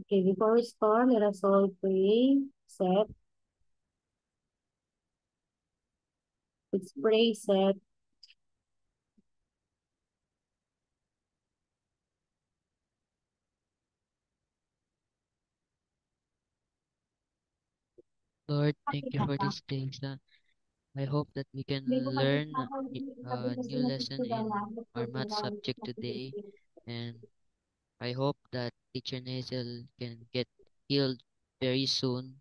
Okay, before we start, let us all pray. Set. Let's pray, set. Lord, thank you for this day. I hope that we can learn a new lesson in our math subject today. And I hope that Teacher Nazel can get healed very soon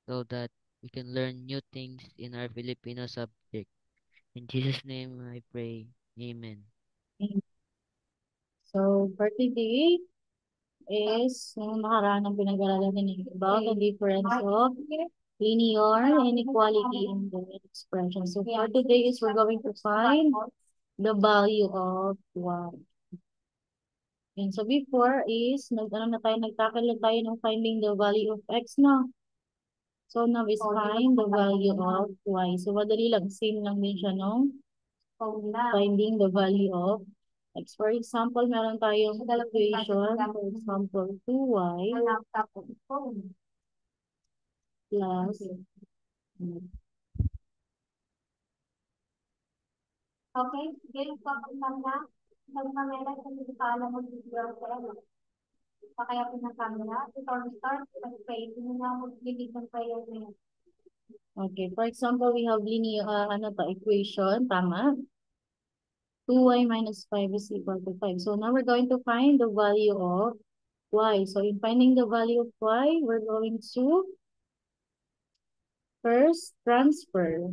so that we can learn new things in our Filipino subject. In Jesus' name I pray. Amen. So, for today is yung nakaraan ng pinag-aralan natin about the difference of linear inequality in the expression. So, for today is we're going to find the value of y. And so, before is, nagtackle na tayo ng finding the value of x, no? So, now is find the value of y. So, madali lang. Same lang din siya, no? Finding the value of x. For example, meron tayong equation. For example, 2y plus Okay, sige, pagkamera. Pagkamera, kung hindi pa alam mo video ko, kaya pinakamera. Start, pag-pray. Hindi na mag-bibig ng prayer na yun. Okay, for example, we have linear, equation, tama? 2y minus 5 is equal to 5. So now we're going to find the value of y. So in finding the value of y, we're going to first transfer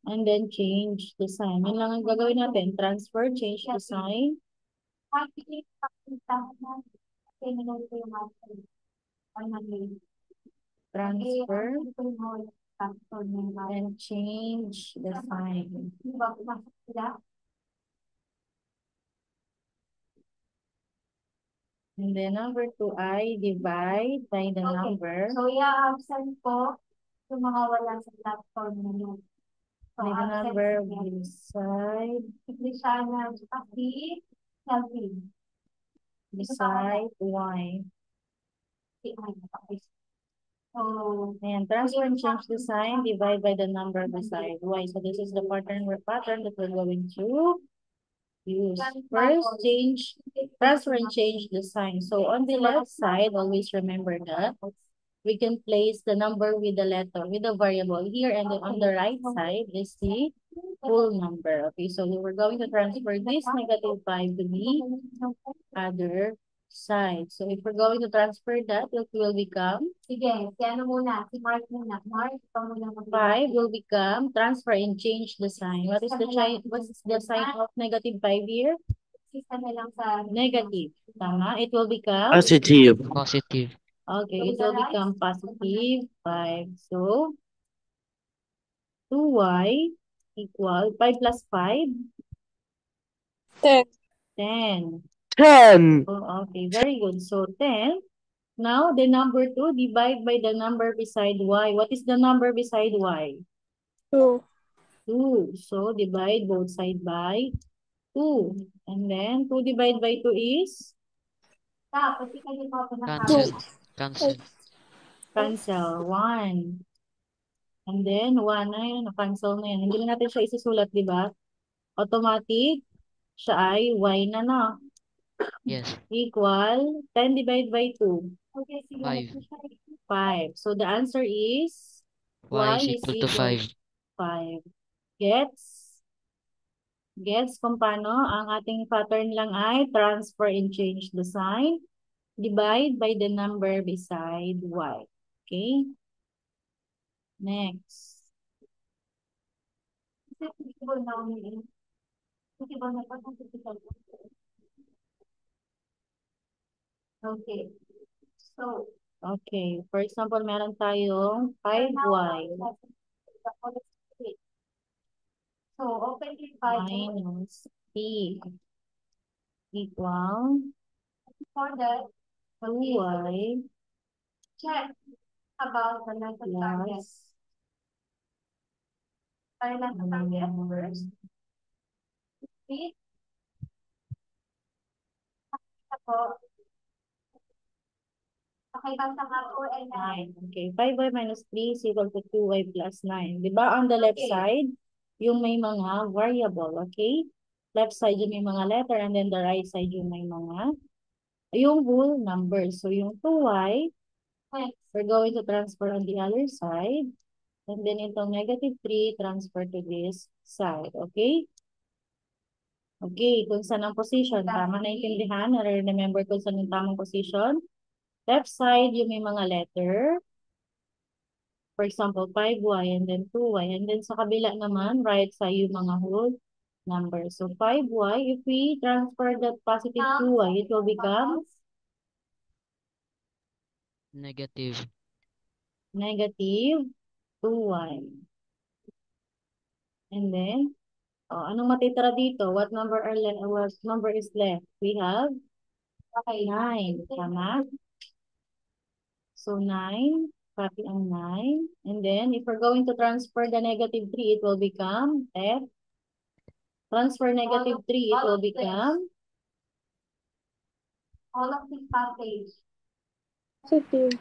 and then change the sign. Yun lang ang gagawin natin. Transfer, change the sign. Actually, pakita na. Kasi nilagay ko yung master. Transfer and change the sign. And then number 2, I divide by the number. So, i-absent ko yung mga wala sa platform na yun. So, By the number beside y. So, And transfer and change the sign, divide by the number beside y. So this is the pattern that we're going to use. First, transfer and change the sign. So on the left side, always remember that we can place the number with the letter, with the variable here, and then on the right side is the whole number. Okay, so we're going to transfer this -5 to the other side. So if we're going to transfer that, it will become sige, si ano muna, si Mark muna. Mark, ito muna. 5 will become transfer and change the sign. What's the sign of -5 here? Isa na lang sa Negative. Tama. It will become Positive. Positive. okay, it will become +5. So 2y equal 5 plus 5 10. 10. 10. Oh, okay, very good. So 10. Now the number 2 divide by the number beside y. What is the number beside y? 2. 2. So divide both side by 2. And then 2 divided by 2 is Tapos, ikaw pa Cancel. Cancel. cancel 1. And then 1 na yun, cancel na yan. Hindi na natin siya isusulat, di ba? Automatic, siya ay y na na. Yes. Equal 10 divided by 2. Okay, sige. 5. 5. So the answer is Y is equal to 5. 5. Gets? Gets kung paano ang ating pattern lang ay transfer and change the sign. Divide by the number beside y. Okay? Next. Okay. So, Okay. For example, meron tayong 5y so open your Bible. minus p equal For that, 2y check about the method target. plus Para lang sa target first. Repeat. Ako, Okay, basta nga po ay 9. 9. Okay, 5y minus 3 is equal to 2y plus 9. Di ba, on the left side, yung may mga variable, okay? Left side yung may mga letter, and then the right side yung may mga, yung whole number. So, yung 2y, Next. we're going to transfer on the other side. And then, itong negative 3, transfer to this side, okay? Okay, kung saan ang position, tama na intindihan, remember kung saan yung tamang position. Left side, yung may mga letter. For example, 5y and then 2y. And then sa kabila naman, right side yung mga whole numbers. So 5y, if we transfer that positive 2y, it will become Negative. negative 2y. And then, anong matitira dito? What number is left? We have 9. Tama? So 9, copy ang 9. And then, if we're going to transfer the negative 3, it will become F. Transfer negative 3, it will become All of this passage. Positive.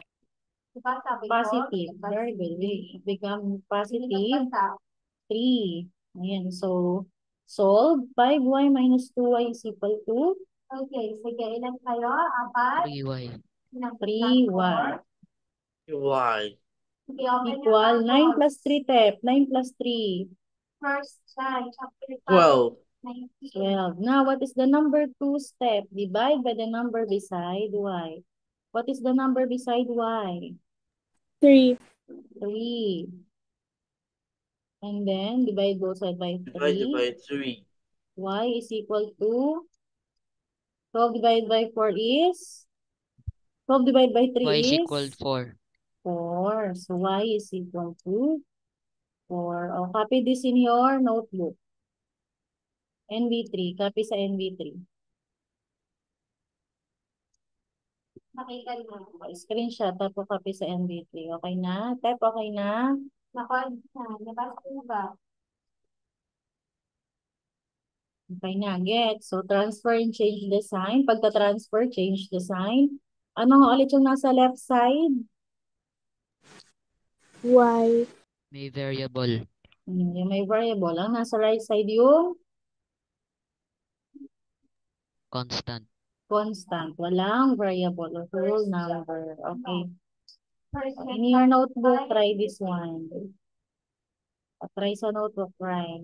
Diba sabi ko? positive. Very good. It become positive Basta. 3. Ayan. So, solve 5y minus 2y is equal to Okay, sige. Ilan kayo? 4? 3y. 3y. Y. Sige, open your Equal 9 tables. plus 3, Tep. 9 plus 3. First time, chapter 5. 12. 12. Now, what is the number 2 step? Divide by the number beside y. What is the number beside y? 3. 3. And then, divide both sides by Divided 3. by 3. Y is equal to 12 divided by 4 is 12 divided by 3 Y is is equal 4. 4. So y is equal to 4. Oh, copy this in your notebook. NV3. Copy sa NV3. Nakita niyo. Screenshot. Tapos copy sa NV3. Okay na? Type okay na? Nabasa niyo ba? Okay na. Get. So transfer and change the sign. Pagka-transfer, change the sign. Ano nga ulit yung nasa left side? Y. May variable. Yung may variable. Ang nasa right side yung Constant. constant. Walang variable or whole number. Okay. First, In your notebook, try this one. Try sa notebook, try.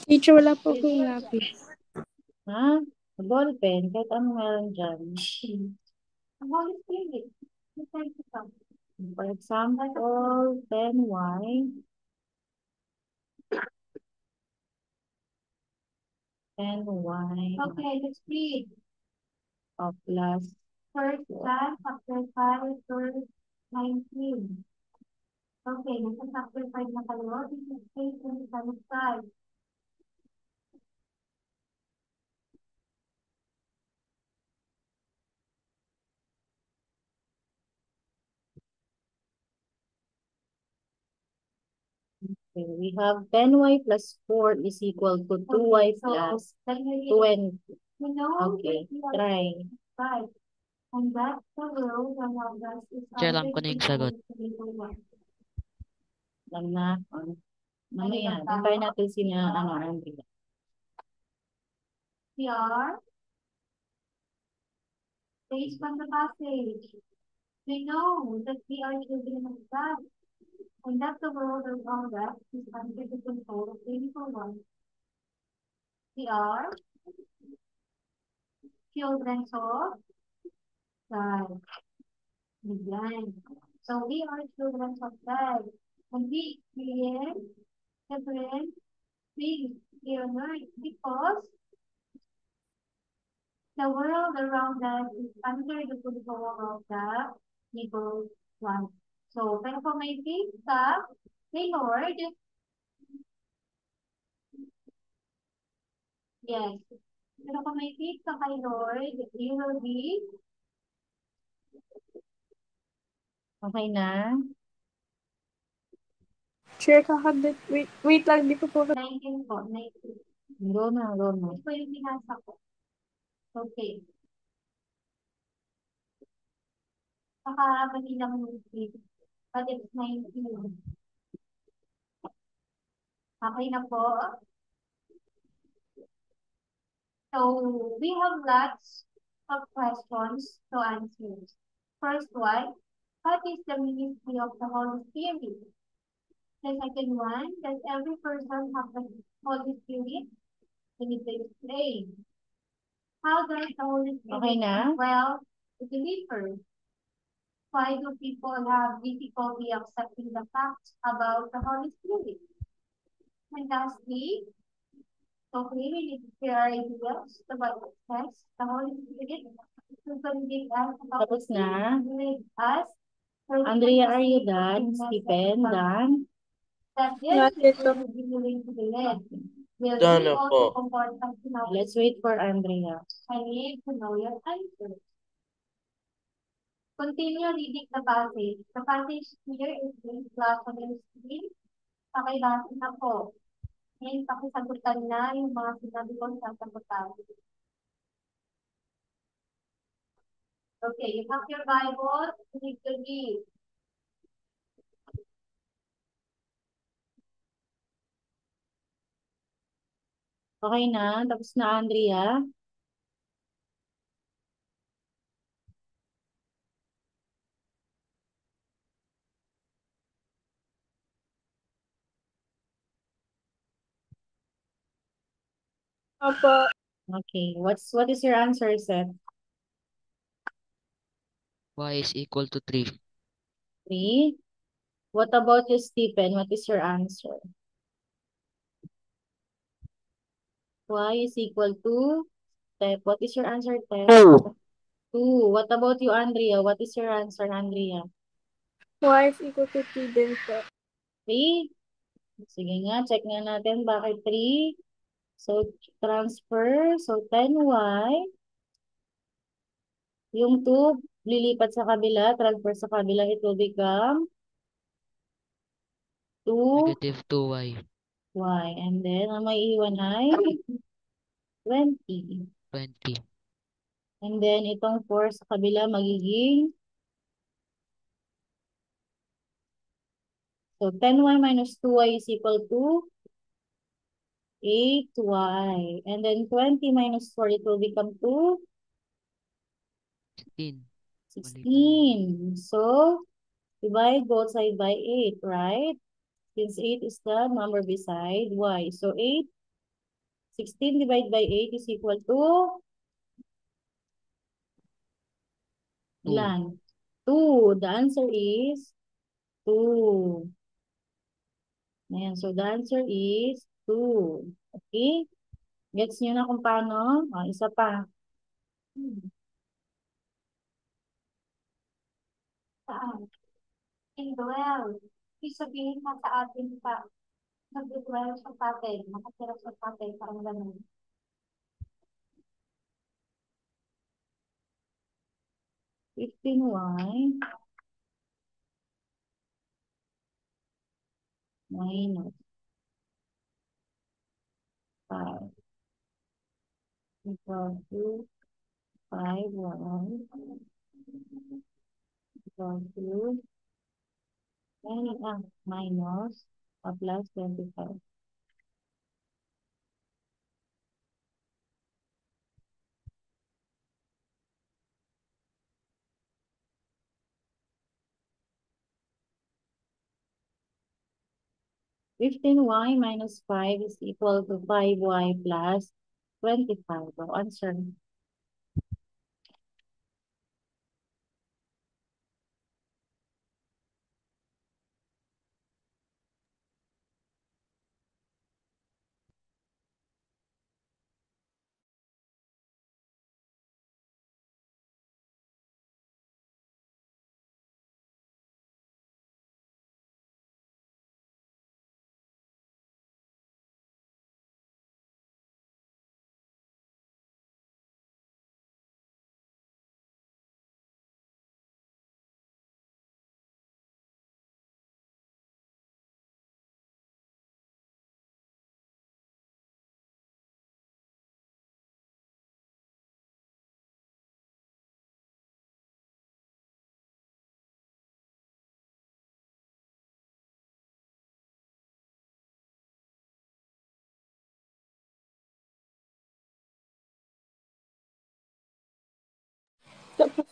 Teacher, wala po akong lapis. Ha? Ballpen, kahit ano meron dyan. ang Holy Spirit. Thank you, God. For example, 10y. 10y Okay, let's read. of plus First John, chapter 5, verse 19. Okay, nasa chapter 5 na kayo. This is page 25. Okay, we have 10y plus 4 is equal to 2y plus 20. You know, Okay, that we are try. five. And that's the world around us is Share lang ko na yung sagot. Alam na. Mamaya, hintayin natin sina, Andrea. We are based on the passage. We know that we are children of God. And that the world around us is under the control of the evil one. We are children of God. Ayan. So we are children of God. And we experience different things here on earth because the world around us is under the control of the evil one. So, pero kung may faith ka kay Lord, yes. Pero kung may faith ka kay Lord, you will be Okay na? Share kakabit. Wait lang, di ko po. 19 po, 19. Go na, go na. Ito yung binasa ko. Okay. Nakakabali lang yung sleep. But it's 19. Okay na po. So we have lots of questions to answer. First one, what is the ministry of the Holy Spirit? The second one, does every person have the Holy Spirit? We need to explain. How does the Holy Spirit Okay na? well the believer? Why do people have difficulty accepting the facts about the Holy Spirit? And lastly, okay, we need to share ideas. The Bible says the Holy Spirit to convict us about Tapos na. with us. Andrea, are you done? Stephen, done? That Not this yet is po. will be willing to be led. Will Done you na also po. comfort us in our Let's wait for Andrea. I need to know your answer. Continue reading the passage. The passage here is being flashed on your screen. Pakilasin na po. Ngayon, pakisagutan na yung mga sinabi ko sa sagutan. Okay, you have your Bible. You need to read. Okay na? Tapos na, Andrea? Opo. Okay. What is your answer, Seth? Y is equal to 3. 3. What about you, Stephen? What is your answer? Y is equal to Steph. What is your answer, Steph? 2. What about you, Andrea? What is your answer, Andrea? Y is equal to 3 din po. 3? Sige nga, check nga natin bakit 3. So, transfer. So, 10y. Yung 2, lilipat sa kabila. Transfer sa kabila. It will become 2y. Negative 2y. And then, ang may iwan ay 20. 20. And then, itong 4 sa kabila magiging, so 10y minus 2y is equal to 8y. And then 20 minus 4, it will become 16. 16. So, divide both side by 8, right? Since 8 is the number beside y. So, 16 divided by 8 is equal to ilan? 2. The answer is 2. Ayan, so the answer is 2. Okay? Gets nyo na kung paano? Isa pa. Saan? Indwell. Ibig sabihin na sa atin pa. Nag-dwell sa tatay. Nakatira sa tatay. Parang ganun. 15y minus 5 equal to 5y equal to minus plus 25. Fifteen y minus 5 is equal to 5y plus 25. So answer.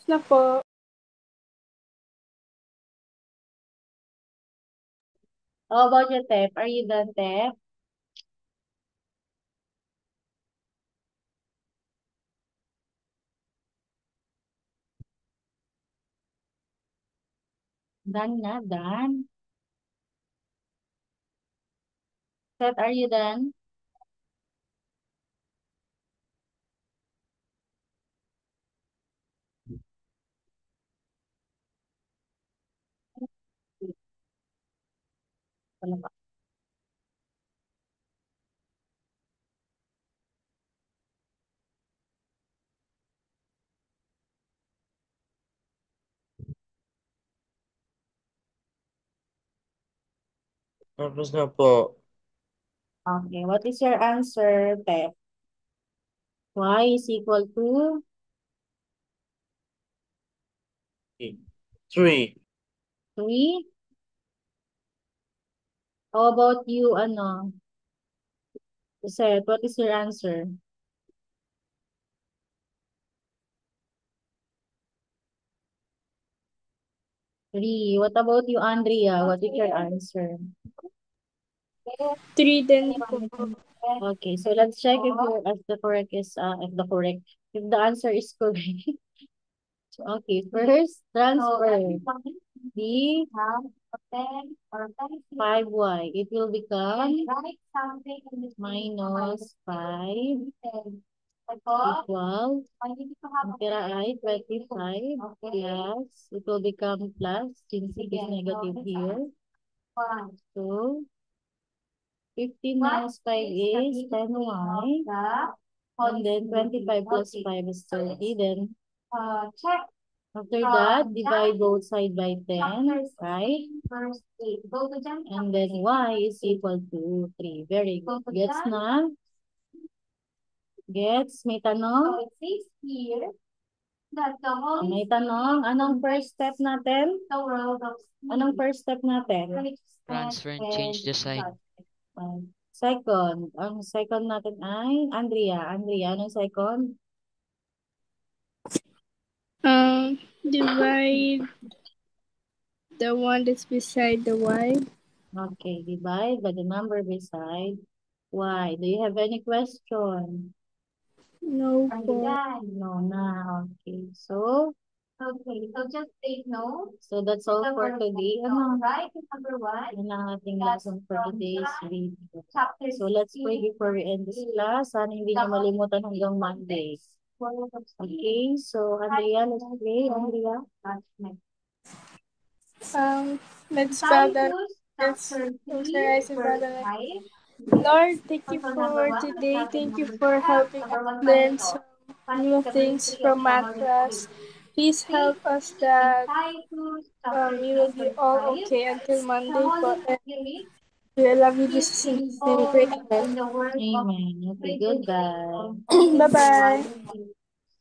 na po. How about you, Tep? Are you done, Tep? Done na, done. Tep, are you done? Wala pa. Tapos na po. Okay, what is your answer, Tep? Y is equal to 3. 3. How about you, ano? Seth, what is your answer? 3. What about you, Andrea? What is your answer? 3 din po. Okay, so let's check if the correct is if the answer is correct. Okay, first transfer the 5y. It will become minus 5 equal, ang tira ay 25 plus, it will become plus, since it is negative here. So, 15 minus 5 is 10y. And then 25 plus 5 is 30. Then, after that, divide both side by 10, right? And then y is equal to 3. Very good. Gets na? Gets? May tanong? May tanong? Anong first step natin? Anong first step natin? Transfer and change the sign. Second. Ang second natin ay Andrea. Andrea, anong second? Divide the one that's beside the y. Okay, divide by the number beside y. Do you have any question? No po. No na. Okay. So just take note. So that's all for today. Right, number 1. Yan ang ating lesson for today's video. So let's pray before we end this class. Sana hindi niyo malimutan hanggang Monday. Okay, so Andrea, let's pray. Andrea. Let's bow down. Let's close our eyes and bow down. Lord, thank you for today. Thank you for helping us learn some new things from math class. Please help us that we will be all okay until Monday. But we love you, Jesus, in His name. Amen. Amen. Okay, goodbye. Bye-bye.